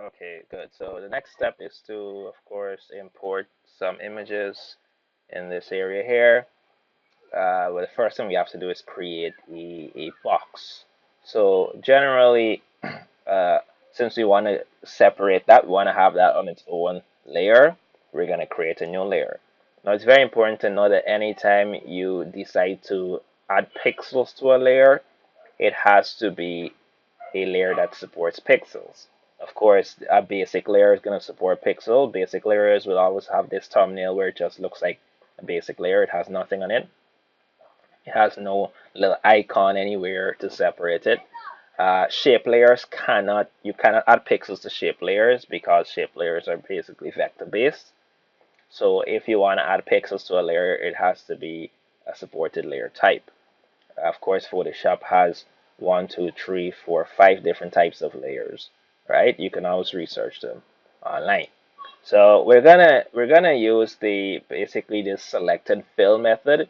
Okay, good. So the next step is to, of course, import some images in this area here. Well, the first thing we have to do is create a box. So generally, uh, since we want to separate that, we want to have that on its own layer, we're going to create a new layer. Now, it's very important to know that anytime you decide to add pixels to a layer, it has to be a layer that supports pixels. Of course, a basic layer is going to support pixel. Basic layers will always have this thumbnail where it just looks like a basic layer. It has nothing on it. It has no little icon anywhere to separate it. Shape layers you cannot add pixels to shape layers because shape layers are basically vector based. So if you want to add pixels to a layer, it has to be a supported layer type. Of course, Photoshop has one, two, three, four, five different types of layers, right? You can always research them online. So we're gonna use the basically this selected fill method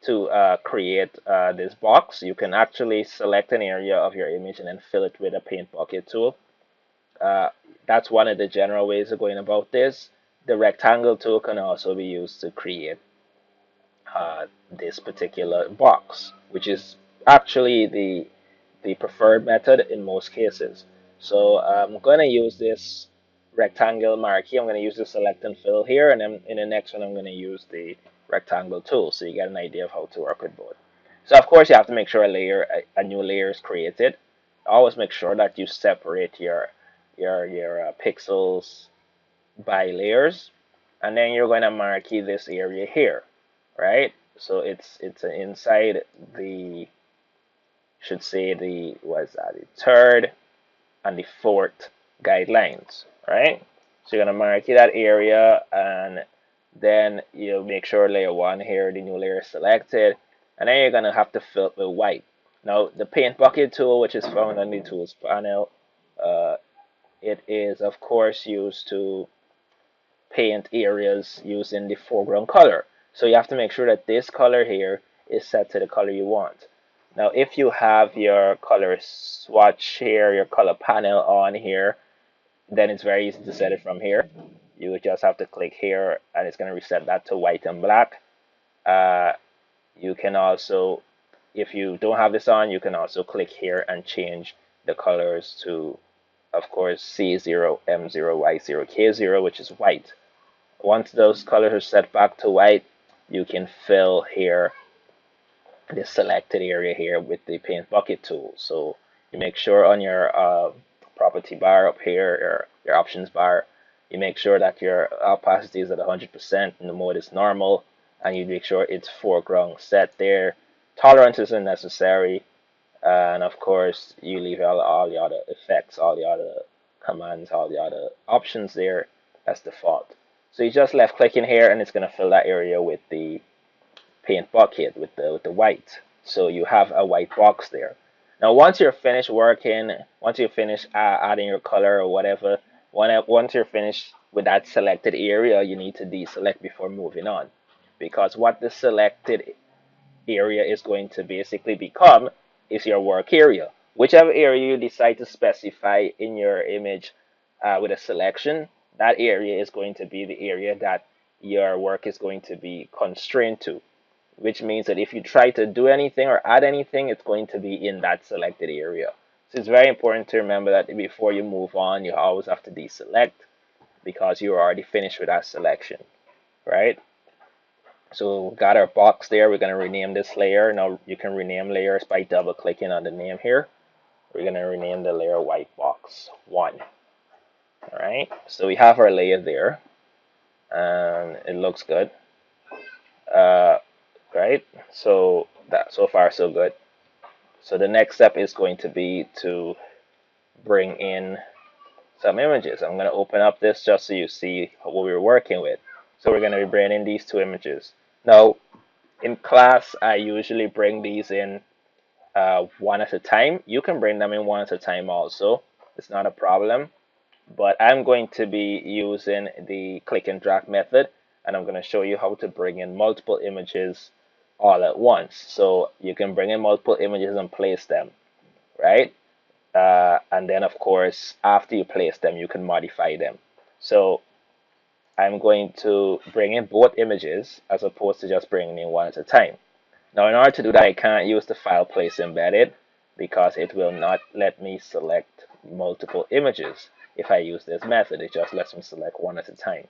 to create this box. You can actually select an area of your image and then fill it with a paint bucket tool. Uh, that's one of the general ways of going about this. The rectangle tool can also be used to create this particular box, which is actually the preferred method in most cases. So I'm going to use this rectangle marquee. I'm going to use the select and fill here, and then in the next one I'm going to use the rectangle tool, so you get an idea of how to work with both. So of course you have to make sure a new layer is created. Always make sure that you separate your pixels by layers, and then you're going to marquee this area here, right? So it's inside the, should say, the, what's that, the third and the fourth guidelines, right? So you're gonna mark that area, and then you make sure layer one here, the new layer is selected, and then you're gonna have to fill it with white. Now the paint bucket tool, which is found on the tools panel, uh, it is of course used to paint areas using the foreground color. So you have to make sure that this color here is set to the color you want. Now, if you have your color swatch here, your color panel on here, then it's very easy to set it from here. You just have to click here and it's going to reset that to white and black. Uh, you can also, if you don't have this on, you can also click here and change the colors to, of course, C0, M0, Y0, K0, which is white. Once those colors are set back to white, you can fill here the selected area here with the paint bucket tool. So you make sure on your property bar up here, your options bar, you make sure that your opacity is at 100% and the mode is normal, and you make sure it's foreground set there. Tolerance isn't necessary, and of course you leave all the other effects, all the other commands, all the other options there as default. So you just left click in here and it's going to fill that area with the paint bucket with the white. So you have a white box there. Now once you're finished working, once you finish adding your color or whatever, once you're finished with that selected area, you need to deselect before moving on. Because what the selected area is going to basically become is your work area. Whichever area you decide to specify in your image with a selection, that area is going to be the area that your work is going to be constrained to, which means that if you try to do anything or add anything, it's going to be in that selected area. So it's very important to remember that before you move on, you always have to deselect because you're already finished with that selection, right? So we've got our box there. We're going to rename this layer. Now you can rename layers by double clicking on the name here. We're going to rename the layer white box 1. All right. So we have our layer there and it looks good. Uh, right. So that, so far so good. So the next step is going to be to bring in some images. I'm going to open up this just so you see what we're working with. So we're going to be bringing in these two images. Now, in class, I usually bring these in one at a time. You can bring them in one at a time also. It's not a problem. But I'm going to be using the click and drag method, and I'm going to show you how to bring in multiple images all at once. So you can bring in multiple images and place them, right? And then of course after you place them you can modify them. So I'm going to bring in both images as opposed to just bringing in one at a time. Now in order to do that I can't use the file place embedded because it will not let me select multiple images. If I use this method, it just lets me select one at a time.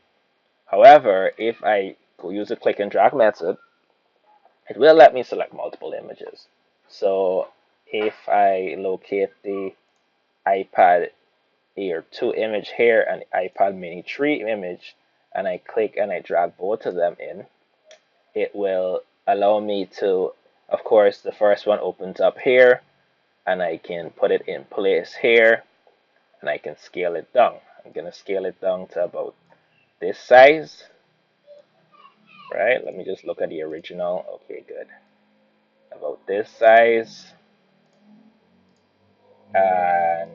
However, if I use the click and drag method, it will let me select multiple images. So if I locate the iPad Air 2 image here and iPad Mini 3 image, and I click and I drag both of them in, it will allow me to, of course, the first one opens up here, and I can put it in place here, and I can scale it down. I'm going to scale it down to about this size, right? Let me just look at the original. Okay, good. About this size, and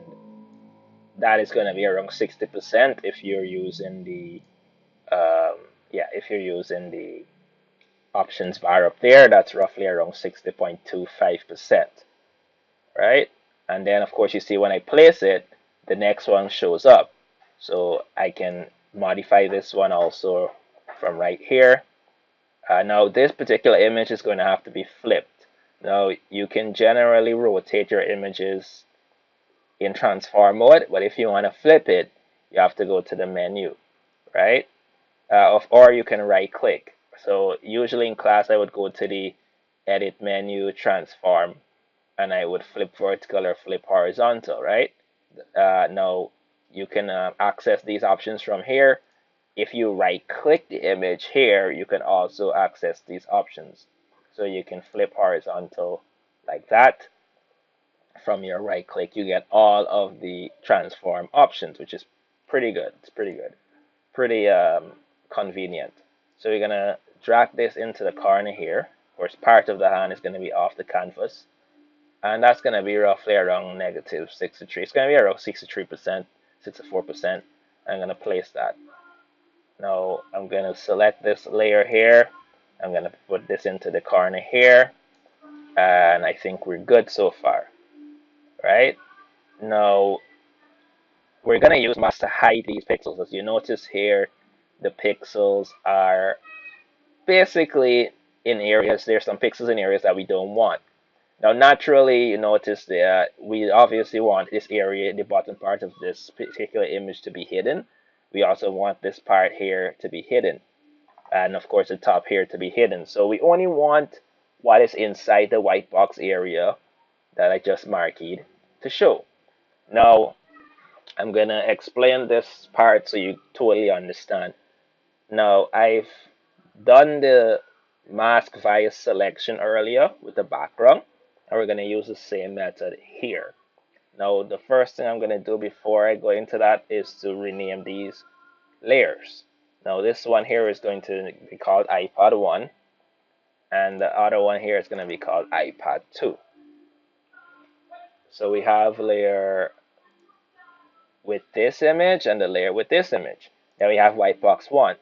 that is going to be around 60% if you're using the if you're using the options bar up there. That's roughly around 60.25%, right? And then of course you see when I place it, the next one shows up. So I can modify this one also from right here. Now this particular image is going to have to be flipped. Now you can generally rotate your images in transform mode, but if you want to flip it, you have to go to the menu, right? Or you can right click. So usually in class I would go to the edit menu, transform, and I would flip vertical or flip horizontal, right? Now you can access these options from here. If you right click the image here, you can also access these options. So you can flip horizontal like that. From your right click, you get all of the transform options, which is pretty good. It's pretty good. Pretty convenient. So we're gonna drag this into the corner here. Of course, part of the hand is gonna be off the canvas, and that's gonna be roughly around negative 63. It's gonna be around 63%, 64%. I'm gonna place that. Now I'm gonna select this layer here. I'm gonna put this into the corner here, and I think we're good so far, right? Now we're gonna use mask to hide these pixels. As you notice here, the pixels are basically in areas, there's some pixels in areas that we don't want. Now, naturally, you notice that we obviously want this area, the bottom part of this particular image to be hidden. We also want this part here to be hidden. And of course, the top here to be hidden. So we only want what is inside the white box area that I just marked to show. Now, I'm going to explain this part so you totally understand. Now, I've done the mask via selection earlier with the background, and we're going to use the same method here. Now, the first thing I'm going to do before I go into that is to rename these layers. Now, this one here is going to be called iPad 1, and the other one here is going to be called iPad 2. So we have layer with this image and the layer with this image. Then we have white box 1.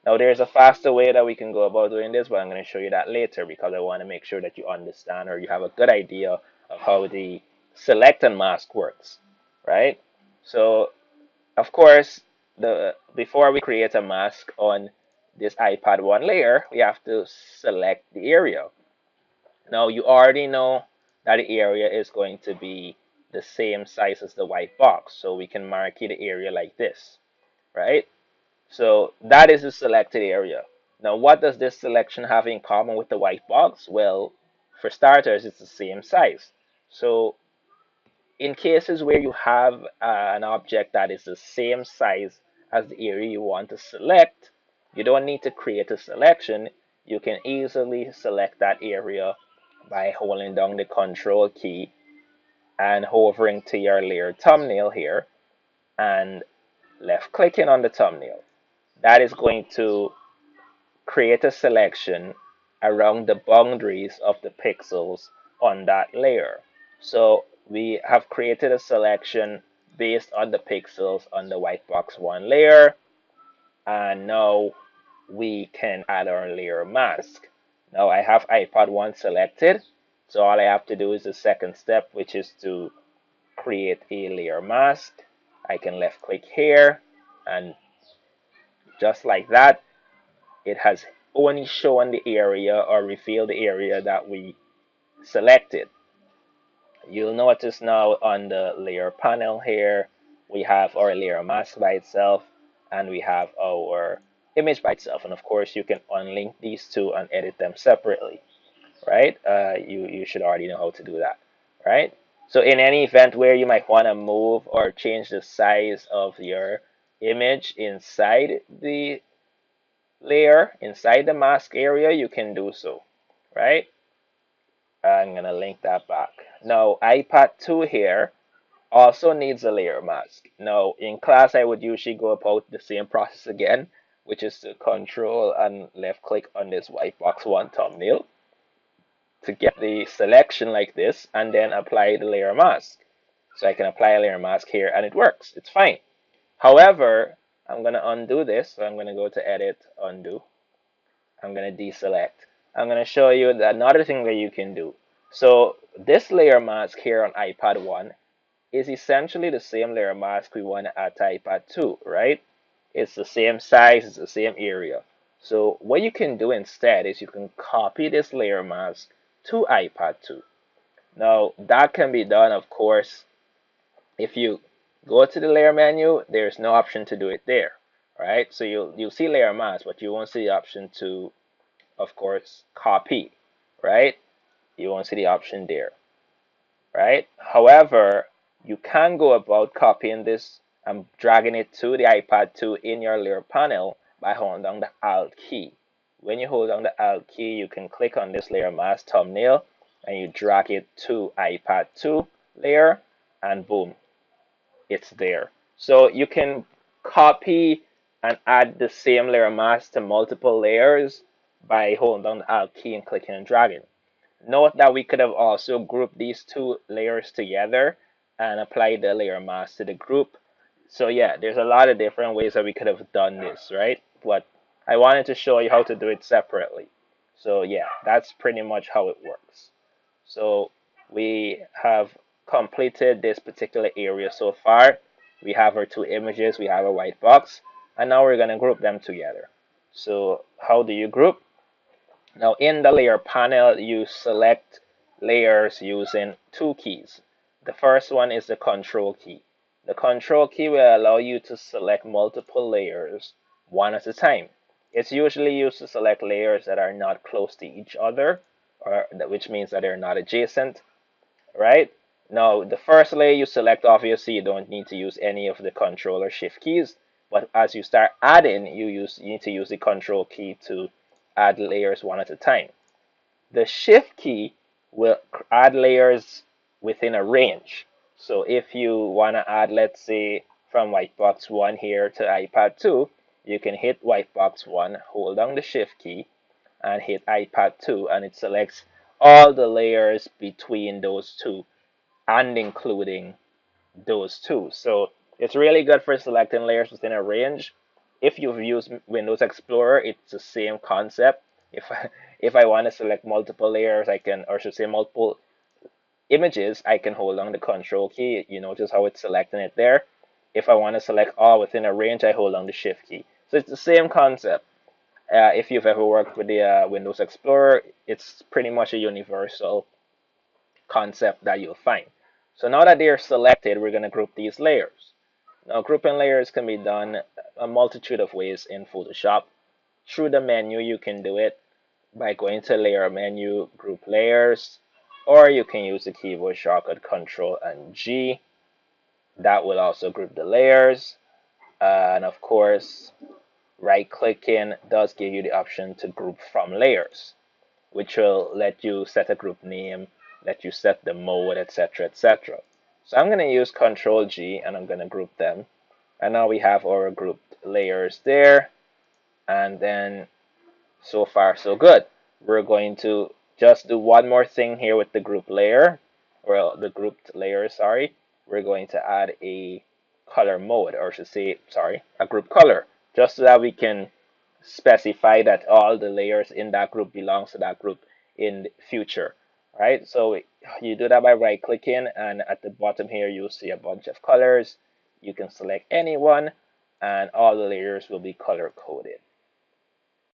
Now there's a faster way that we can go about doing this, but I'm going to show you that later because I want to make sure that you understand or you have a good idea of how the select and mask works, right? So of course, before we create a mask on this iPad 1 layer, we have to select the area. Now you already know that the area is going to be the same size as the white box, so we can mark the area like this, right? So that is the selected area. Now, what does this selection have in common with the white box? Well, for starters, it's the same size. So in cases where you have an object that is the same size as the area you want to select, you don't need to create a selection. You can easily select that area by holding down the control key and hovering to your layer thumbnail here and left clicking on the thumbnail. That is going to create a selection around the boundaries of the pixels on that layer. So we have created a selection based on the pixels on the white box 1 layer, and now we can add our layer mask. Now I have iPad 1 selected, so all I have to do is the second step, which is to create a layer mask, I can left click here, and just like that, it has only shown the area or revealed the area that we selected. You'll notice now on the layer panel here, we have our layer mask by itself and we have our image by itself. And of course, you can unlink these two and edit them separately, right? You should already know how to do that, right? So in any event where you might want to move or change the size of your image inside the layer, inside the mask area, you can do so, right? I'm going to link that back. Now, iPad 2 here also needs a layer mask. Now, in class, I would usually go about the same process again, which is to control and left click on this white box one thumbnail to get the selection like this and then apply the layer mask. So I can apply a layer mask here and it works. It's fine. However, I'm going to undo this. So I'm going to go to edit, undo. I'm going to deselect. I'm going to show you another thing that you can do. So this layer mask here on iPad 1 is essentially the same layer mask we want to add to iPad 2, right? It's the same size, it's the same area. So what you can do instead is you can copy this layer mask to iPad 2. Now that can be done, of course, if you go to the layer menu, there's no option to do it there, right? So you'll see layer mask, but you won't see the option to, of course, copy, right? You won't see the option there, right? However, you can go about copying this and dragging it to the iPad 2 in your layer panel by holding down the Alt key. When you hold down the Alt key, you can click on this layer mask thumbnail and you drag it to iPad 2 layer and boom, it's there. So you can copy and add the same layer mask to multiple layers by holding down the Alt key and clicking and dragging. Note that we could have also grouped these two layers together and applied the layer mask to the group. So yeah, there's a lot of different ways that we could have done this, right? But I wanted to show you how to do it separately. So yeah, that's pretty much how it works. So we have completed this particular area so far. We have our two images, we have a white box, and now we're going to group them together. So how do you group? Now in the layer panel, you select layers using two keys. The first one is the control key. The control key will allow you to select multiple layers one at a time. It's usually used to select layers that are not close to each other, which means that they're not adjacent, right? Now, the first layer you select, obviously, you don't need to use any of the control or shift keys, but as you start adding, you need to use the control key to add layers one at a time. The shift key will add layers within a range. So if you want to add, let's say, from white box 1 here to iPad 2, you can hit white box 1, hold down the shift key, and hit iPad 2, and it selects all the layers between those two and including those two. So it's really good for selecting layers within a range. If you've used Windows Explorer, it's the same concept. If I want to select multiple layers, I can, or should say multiple images, I can hold down the control key. You notice how it's selecting it there. If I want to select all within a range, I hold down the shift key. So it's the same concept. If you've ever worked with the Windows Explorer, it's pretty much a universal concept that you'll find. So now that they're selected, we're going to group these layers. Now, grouping layers can be done a multitude of ways in Photoshop. Through the menu, you can do it by going to Layer menu, Group Layers, or you can use the keyboard shortcut Control and G. That will also group the layers. And of course, right-clicking does give you the option to group from layers, which will let you set a group name, let you set the mode, etc., etc. So I'm going to use Control G and I'm going to group them. And now we have our grouped layers there. And then so far so good. We're going to just do one more thing here with the group layer, or the grouped layer, sorry. We're going to add a color mode, or I should say, sorry, a group color, just so that we can specify that all the layers in that group belongs to that group in the future. right? So you do that by right clicking, and at the bottom here, you'll see a bunch of colors. You can select any one, and all the layers will be color coded.